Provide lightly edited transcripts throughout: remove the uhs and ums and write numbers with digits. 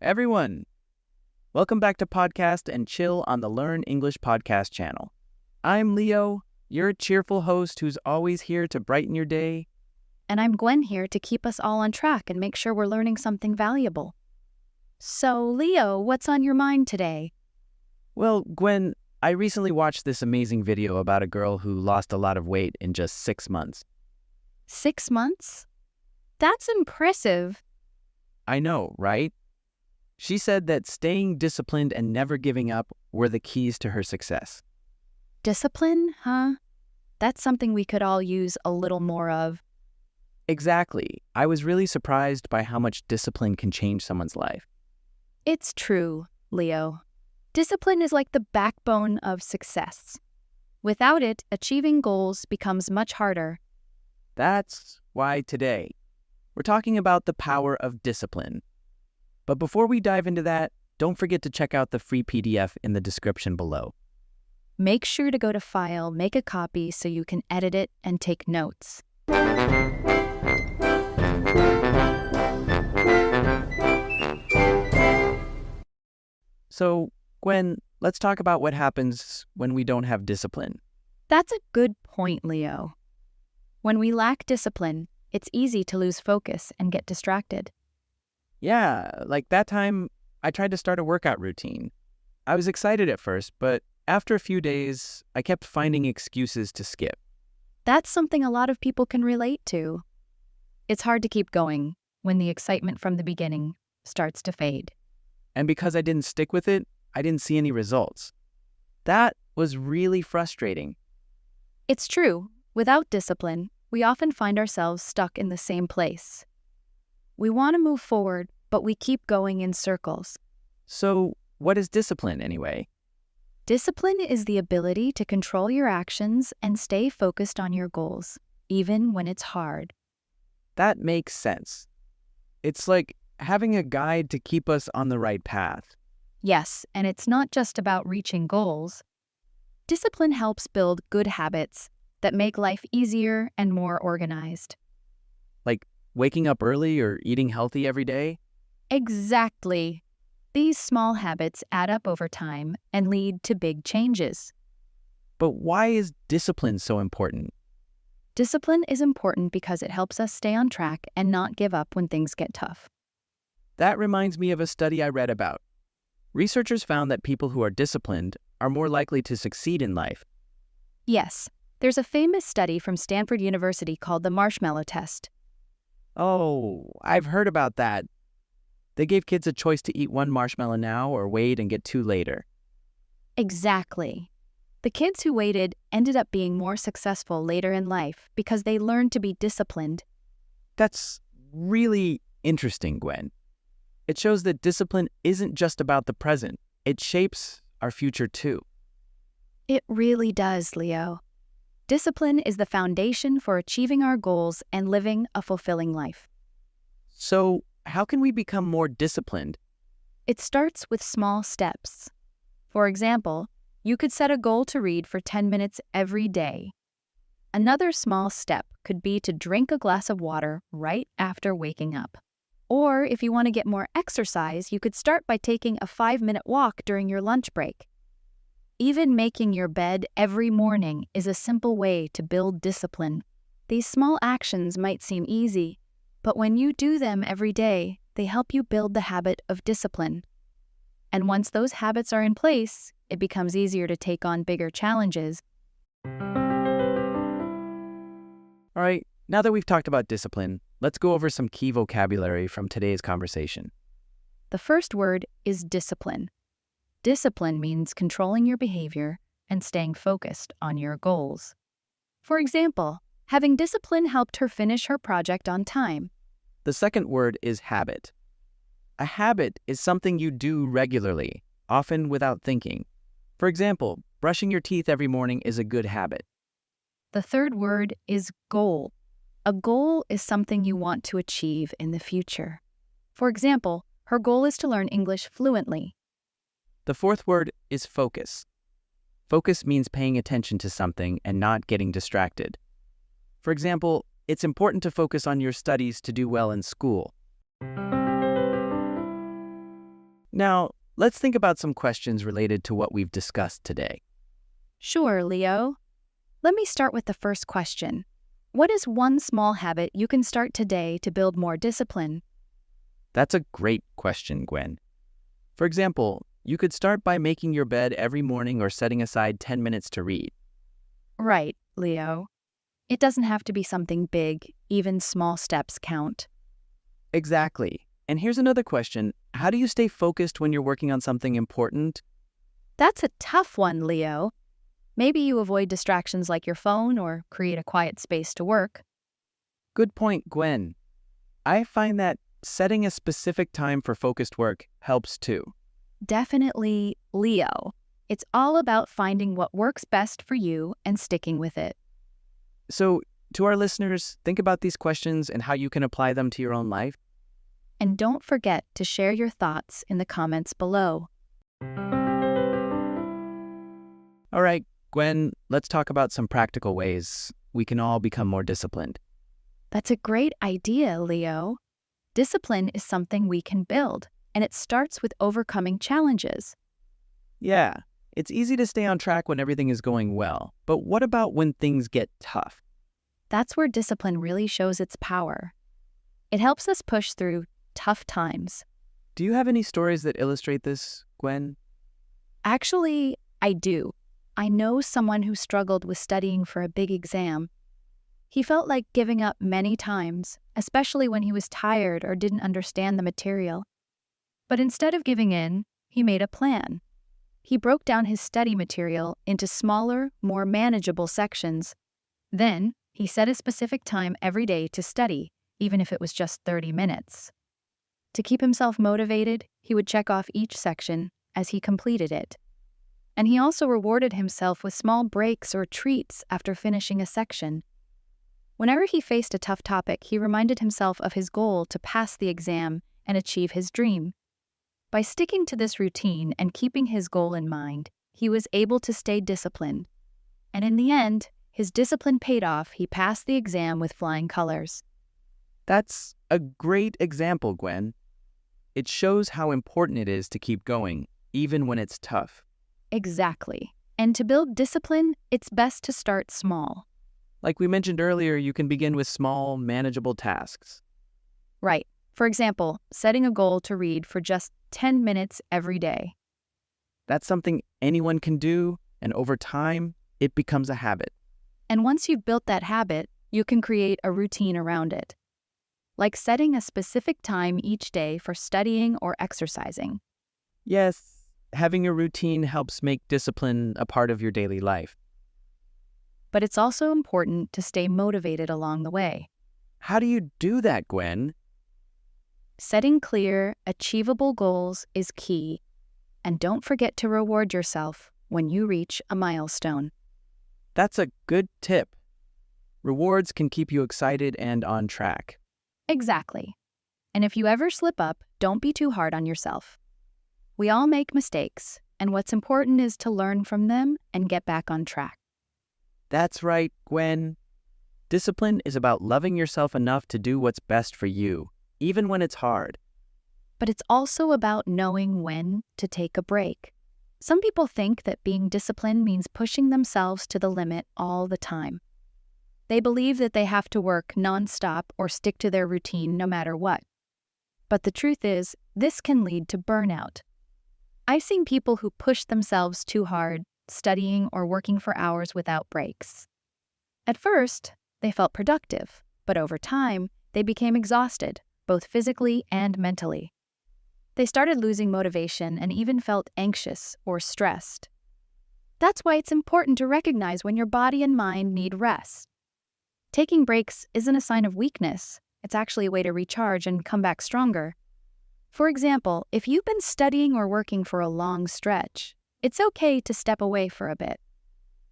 everyone. Welcome back to Podcast and Chill on the Learn English podcast channel. I'm Leo, your cheerful host who's always here to brighten your day. And I'm Gwen here to keep us all on track and make sure we're learning something valuable. So, Leo, what's on your mind today? Well, Gwen, I recently watched this amazing video about a girl who lost a lot of weight in just 6 months. 6 months? That's impressive. I know, right? She said that staying disciplined and never giving up were the keys to her success. Discipline, huh? That's something we could all use a little more of. Exactly. I was really surprised by how much discipline can change someone's life. It's true, Leo. Discipline is like the backbone of success. Without it, achieving goals becomes much harder. That's why today we're talking about the power of discipline. But before we dive into that, don't forget to check out the free PDF in the description below. Make sure to go to File, make a copy so you can edit it and take notes. So, Gwen, let's talk about what happens when we don't have discipline. That's a good point, Leo. When we lack discipline, it's easy to lose focus and get distracted. Yeah, like that time I tried to start a workout routine. I was excited at first, but after a few days, I kept finding excuses to skip. That's something a lot of people can relate to. It's hard to keep going when the excitement from the beginning starts to fade. And because I didn't stick with it, I didn't see any results. That was really frustrating. It's true, without discipline, we often find ourselves stuck in the same place. We want to move forward, but we keep going in circles. So, what is discipline anyway? Discipline is the ability to control your actions and stay focused on your goals, even when it's hard. That makes sense. It's like having a guide to keep us on the right path. Yes, and it's not just about reaching goals. Discipline helps build good habits that make life easier and more organized. Like waking up early or eating healthy every day? Exactly. These small habits add up over time and lead to big changes. But why is discipline so important? Discipline is important because it helps us stay on track and not give up when things get tough. That reminds me of a study I read about. Researchers found that people who are disciplined are more likely to succeed in life. Yes, there's a famous study from Stanford University called the marshmallow test. Oh, I've heard about that. They gave kids a choice to eat one marshmallow now or wait and get two later. Exactly. The kids who waited ended up being more successful later in life because they learned to be disciplined. That's really interesting, Gwen. It shows that discipline isn't just about the present. It shapes our future too. It really does, Leo. Discipline is the foundation for achieving our goals and living a fulfilling life. So, how can we become more disciplined? It starts with small steps. For example, you could set a goal to read for 10 minutes every day. Another small step could be to drink a glass of water right after waking up. Or if you want to get more exercise, you could start by taking a 5-minute walk during your lunch break. Even making your bed every morning is a simple way to build discipline. These small actions might seem easy, but when you do them every day, they help you build the habit of discipline. And once those habits are in place, it becomes easier to take on bigger challenges. All right, now that we've talked about discipline, let's go over some key vocabulary from today's conversation. The first word is discipline. Discipline means controlling your behavior and staying focused on your goals. For example, having discipline helped her finish her project on time. The second word is habit. A habit is something you do regularly, often without thinking. For example, brushing your teeth every morning is a good habit. The third word is goal. A goal is something you want to achieve in the future. For example, her goal is to learn English fluently. The fourth word is focus. Focus means paying attention to something and not getting distracted. For example, it's important to focus on your studies to do well in school. Now, let's think about some questions related to what we've discussed today. Sure, Leo. Let me start with the first question. What is one small habit you can start today to build more discipline? That's a great question, Gwen. For example, you could start by making your bed every morning or setting aside 10 minutes to read. Right, Leo. It doesn't have to be something big, even small steps count. Exactly. And here's another question. How do you stay focused when you're working on something important? That's a tough one, Leo. Maybe you avoid distractions like your phone or create a quiet space to work. Good point, Gwen. I find that setting a specific time for focused work helps too. Definitely, Leo. It's all about finding what works best for you and sticking with it. So, to our listeners, think about these questions and how you can apply them to your own life. And don't forget to share your thoughts in the comments below. All right, Gwen, let's talk about some practical ways we can all become more disciplined. That's a great idea, Leo. Discipline is something we can build, and it starts with overcoming challenges. Yeah, it's easy to stay on track when everything is going well, but what about when things get tough? That's where discipline really shows its power. It helps us push through tough times. Do you have any stories that illustrate this, Gwen? Actually, I do. I know someone who struggled with studying for a big exam. He felt like giving up many times, especially when he was tired or didn't understand the material. But instead of giving in, he made a plan. He broke down his study material into smaller, more manageable sections. Then, he set a specific time every day to study, even if it was just 30 minutes. To keep himself motivated, he would check off each section as he completed it. And he also rewarded himself with small breaks or treats after finishing a section. Whenever he faced a tough topic, he reminded himself of his goal to pass the exam and achieve his dream. By sticking to this routine and keeping his goal in mind, he was able to stay disciplined. And in the end, his discipline paid off. He passed the exam with flying colors. That's a great example, Gwen. It shows how important it is to keep going, even when it's tough. Exactly. And to build discipline, it's best to start small. Like we mentioned earlier, you can begin with small, manageable tasks. Right. For example, setting a goal to read for just 10 minutes every day. That's something anyone can do, and over time, it becomes a habit. And once you've built that habit, you can create a routine around it. Like setting a specific time each day for studying or exercising. Yes, having a routine helps make discipline a part of your daily life. But it's also important to stay motivated along the way. How do you do that, Gwen? Setting clear, achievable goals is key. And don't forget to reward yourself when you reach a milestone. That's a good tip. Rewards can keep you excited and on track. Exactly. And if you ever slip up, don't be too hard on yourself. We all make mistakes, and what's important is to learn from them and get back on track. That's right, Gwen. Discipline is about loving yourself enough to do what's best for you, even when it's hard. But it's also about knowing when to take a break. Some people think that being disciplined means pushing themselves to the limit all the time. They believe that they have to work nonstop or stick to their routine no matter what. But the truth is, this can lead to burnout. I've seen people who push themselves too hard, studying or working for hours without breaks. At first, they felt productive, but over time, they became exhausted, both physically and mentally. They started losing motivation and even felt anxious or stressed. That's why it's important to recognize when your body and mind need rest. Taking breaks isn't a sign of weakness. It's actually a way to recharge and come back stronger. For example, if you've been studying or working for a long stretch, it's okay to step away for a bit.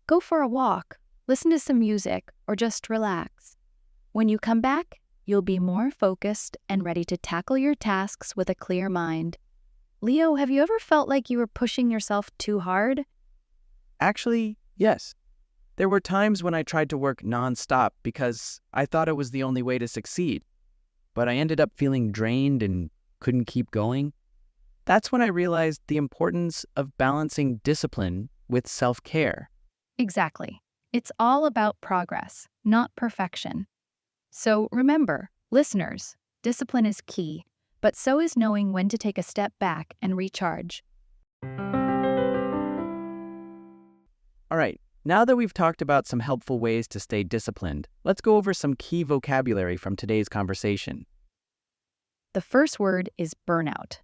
Go for a walk, listen to some music, or just relax. When you come back, you'll be more focused and ready to tackle your tasks with a clear mind. Leo, have you ever felt like you were pushing yourself too hard? Actually, yes. There were times when I tried to work nonstop because I thought it was the only way to succeed, but I ended up feeling drained and couldn't keep going. That's when I realized the importance of balancing discipline with self-care. Exactly. It's all about progress, not perfection. So remember, listeners, discipline is key, but so is knowing when to take a step back and recharge. All right, now that we've talked about some helpful ways to stay disciplined, let's go over some key vocabulary from today's conversation. The first word is burnout.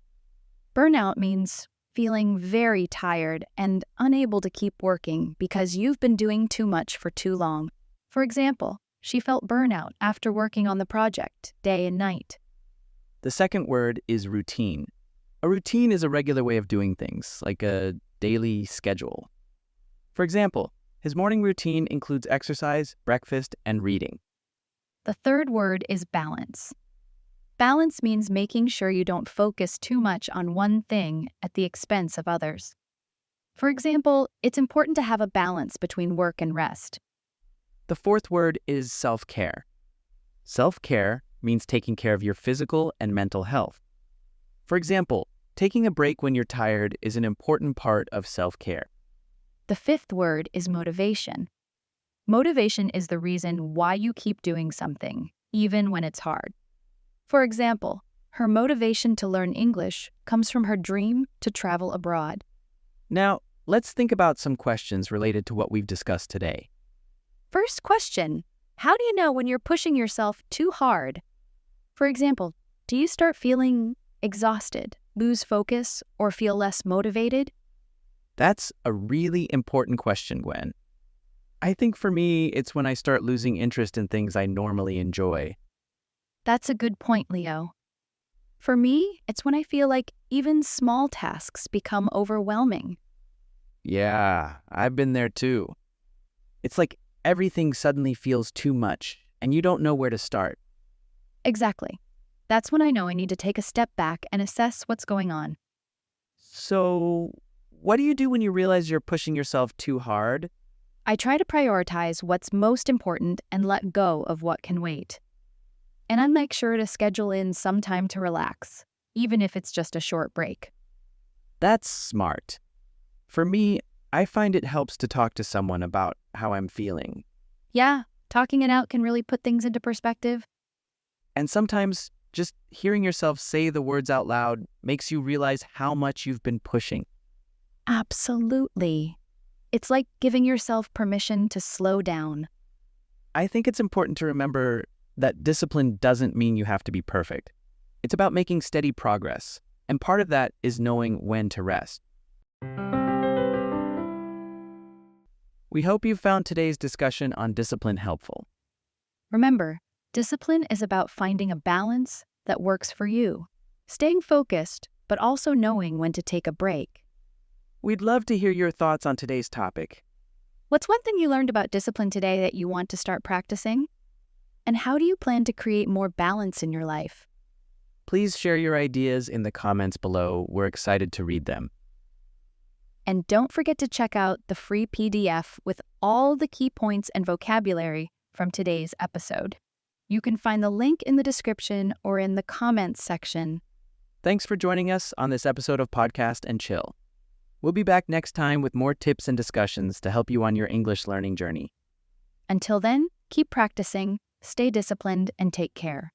Burnout means feeling very tired and unable to keep working because you've been doing too much for too long. For example, she felt burnout after working on the project day and night. The second word is routine. A routine is a regular way of doing things, like a daily schedule. For example, his morning routine includes exercise, breakfast, and reading. The third word is balance. Balance means making sure you don't focus too much on one thing at the expense of others. For example, it's important to have a balance between work and rest. The fourth word is self-care. Self-care means taking care of your physical and mental health. For example, taking a break when you're tired is an important part of self-care. The fifth word is motivation. Motivation is the reason why you keep doing something, even when it's hard. For example, her motivation to learn English comes from her dream to travel abroad. Now, let's think about some questions related to what we've discussed today. First question, how do you know when you're pushing yourself too hard? For example, do you start feeling exhausted, lose focus, or feel less motivated? That's a really important question, Gwen. I think for me, it's when I start losing interest in things I normally enjoy. That's a good point, Leo. For me, it's when I feel like even small tasks become overwhelming. Yeah, I've been there too. It's like everything suddenly feels too much, and you don't know where to start. Exactly. That's when I know I need to take a step back and assess what's going on. So, what do you do when you realize you're pushing yourself too hard? I try to prioritize what's most important and let go of what can wait. And I make sure to schedule in some time to relax, even if it's just a short break. That's smart. For me, I find it helps to talk to someone about how I'm feeling. Yeah, talking it out can really put things into perspective. And sometimes just hearing yourself say the words out loud makes you realize how much you've been pushing. Absolutely. It's like giving yourself permission to slow down. I think it's important to remember that discipline doesn't mean you have to be perfect. It's about making steady progress, and part of that is knowing when to rest. We hope you found today's discussion on discipline helpful. Remember, discipline is about finding a balance that works for you, staying focused, but also knowing when to take a break. We'd love to hear your thoughts on today's topic. What's one thing you learned about discipline today that you want to start practicing? And how do you plan to create more balance in your life? Please share your ideas in the comments below. We're excited to read them. And don't forget to check out the free PDF with all the key points and vocabulary from today's episode. You can find the link in the description or in the comments section. Thanks for joining us on this episode of Podcast and Chill. We'll be back next time with more tips and discussions to help you on your English learning journey. Until then, keep practicing, stay disciplined, and take care.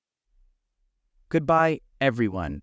Goodbye, everyone.